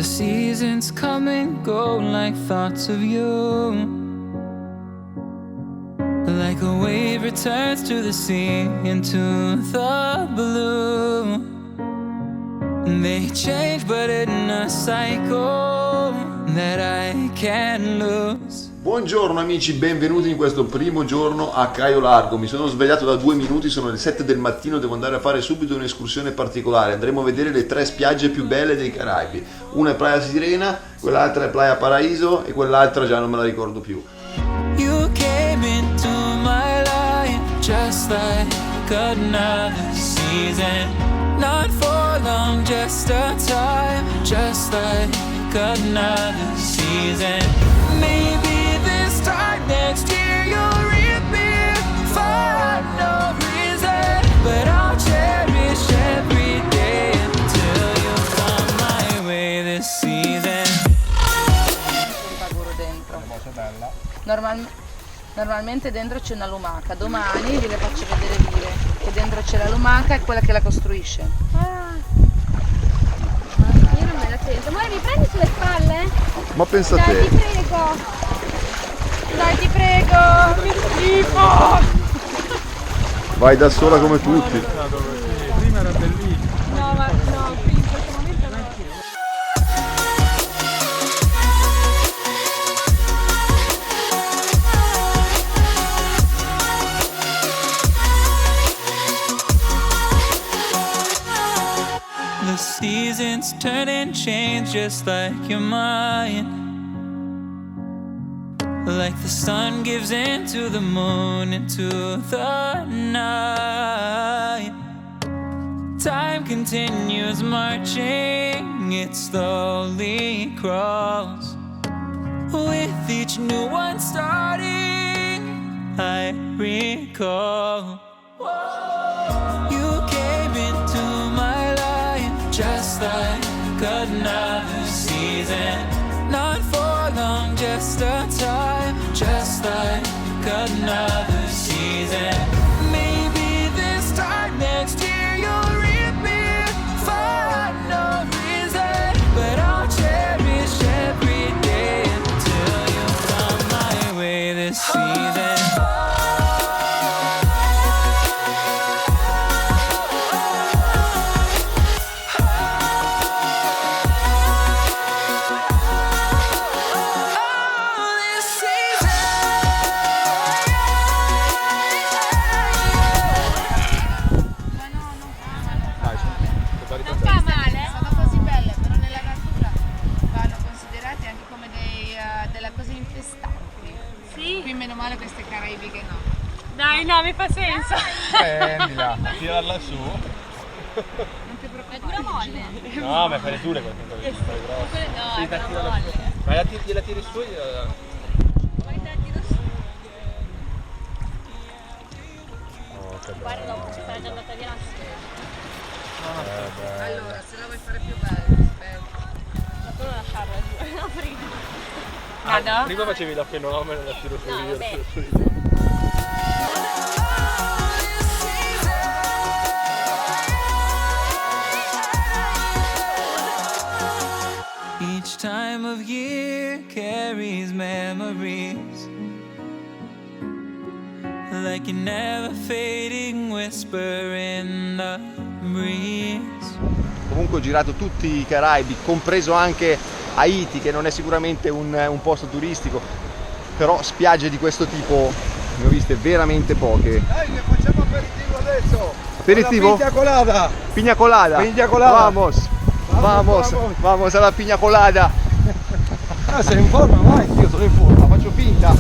The seasons come and go like thoughts of you. Like a wave returns to the sea, into the blue. They change but in a cycle that I can't lose. Buongiorno amici, benvenuti in questo primo giorno a Caio Largo. Mi sono svegliato da 2 minuti, sono le 7 del mattino, devo andare a fare subito un'escursione particolare. Andremo a vedere le 3 spiagge più belle dei Caraibi. Una è Playa Sirena, quell'altra è Playa Paraíso e quell'altra già non me la ricordo più. You came into my life just like another season. Not for long, just a time, just like another season. Maybe this time next year you'll reappear for no reason, but I'll cherish every day until you come my way this season. Normalmente dentro c'è una lumaca, domani ve le faccio vedere dire che dentro c'è la lumaca e quella che la costruisce. Io non me la sento. Ma mi prendi sulle spalle? Ma pensa Dai, te. ti prego. Dai, ti prego. Che schifo. Vai da sola come tutti. Prima era bellissimo. No, ma no, qui in questo momento no. The seasons turn and change just like your mind. Like the sun gives into the moon, into the night. Time continues marching, it slowly crawls. With each new one starting, I recall. You came into my life just like another season. Not for long, just a time, just like another season. Maybe this time next year you'll reappear for no reason, but I'll cherish every day until you come my way this season. Non fa male? Sono così belle, però nella natura vanno considerate anche come delle cose infestanti. Sì? Qui meno male queste caraibiche no. Dai, no, mi fa senso. Prendila, tirarla su. Non ti preoccupare. È dura molle? No, ma fare dure queste cose. No, Sì, è dura tirala molle. su. Ma gliela tiri su e gliela... Poi te la tiro su. Oh, che Guarda, dopo ci sarà già andata via la sera. Allora, se la vuoi fare più bella, aspetta. Ma tu non lasciarla giù, no, prima. Ah, prima facevi la fenomeno, la tiro su No, io, la vabbè. tiro su io. Each time of year carries memories, like a never fading whisper in the breeze. Comunque ho girato tutti i Caraibi, compreso anche Haiti, che non è sicuramente un posto turistico, però spiagge di questo tipo ne ho viste veramente poche. Dai, che facciamo aperitivo adesso! Aperitivo? Pina colada! Piña colada. Piña colada. Vamos. Vamos, Vamos. vamos alla piña colada. Ah, sei in forma? Vai! Io sono in forma, faccio finta!